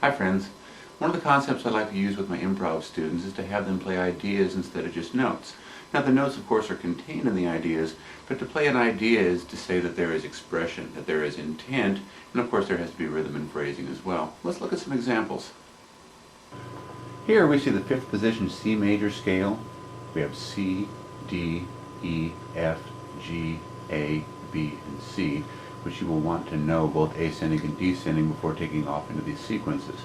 Hi friends. One of the concepts I like to use with my improv students is to have them play ideas instead of just notes. Now the notes of course are contained in the ideas, but to play an idea is to say that there is expression, that there is intent, and of course there has to be rhythm and phrasing as well. Let's look at some examples. Here we see the fifth position C major scale. We have C, D, E, F, G, A, B, and C, which you will want to know both ascending and descending before taking off into these sequences.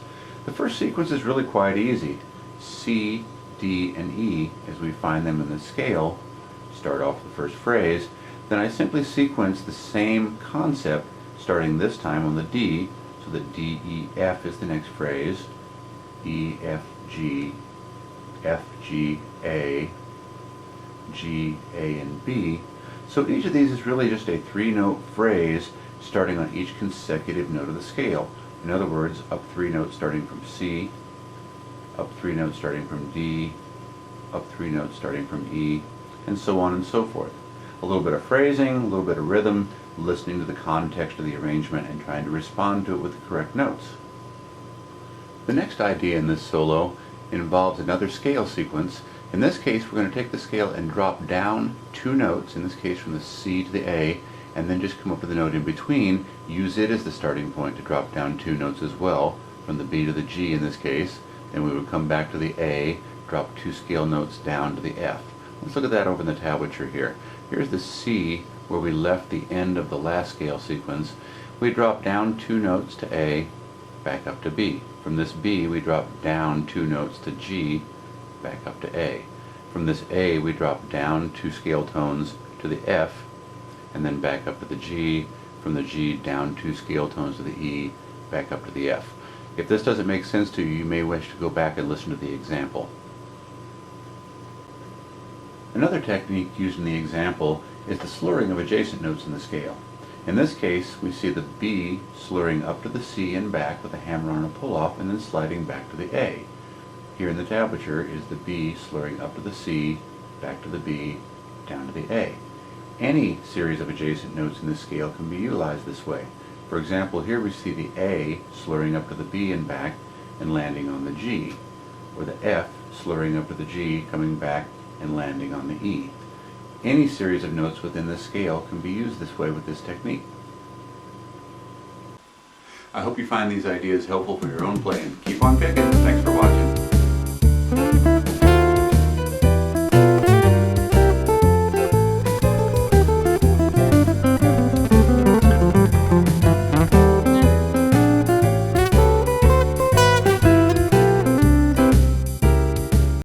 The first sequence is really quite easy. C, D, and E, as we find them in the scale, start off the first phrase. Then I simply sequence the same concept, starting this time on the D, so the D, E, F is the next phrase. E, F, G, A, G, A, and B. So each of these is really just a three-note phrase starting on each consecutive note of the scale. In other words, up three notes starting from C, up three notes starting from D, up three notes starting from E, and so on and so forth. A little bit of phrasing, a little bit of rhythm, listening to the context of the arrangement and trying to respond to it with the correct notes. The next idea in this solo involves another scale sequence. In this case, we're going to take the scale and drop down two notes, in this case from the C to the A, and then just come up with a note in between. Use it as the starting point to drop down two notes as well, from the B to the G in this case. Then we would come back to the A, drop two scale notes down to the F. Let's look at that over in the tablature here. Here's the C, where we left the end of the last scale sequence. We drop down two notes to A, back up to B. From this B, we drop down two notes to G, back up to A. From this A, we drop down two scale tones to the F, and then back up to the G. From the G, down two scale tones to the E, back up to the F. If this doesn't make sense to you, you may wish to go back and listen to the example. Another technique used in the example is the slurring of adjacent notes in the scale. In this case, we see the B slurring up to the C and back with a hammer on a pull-off and then sliding back to the A. Here in the tablature is the B slurring up to the C, back to the B, down to the A. Any series of adjacent notes in this scale can be utilized this way. For example, here we see the A slurring up to the B and back and landing on the G, or the F slurring up to the G, coming back and landing on the E. Any series of notes within this scale can be used this way with this technique. I hope you find these ideas helpful for your own playing. Keep on picking. Thanks for watching.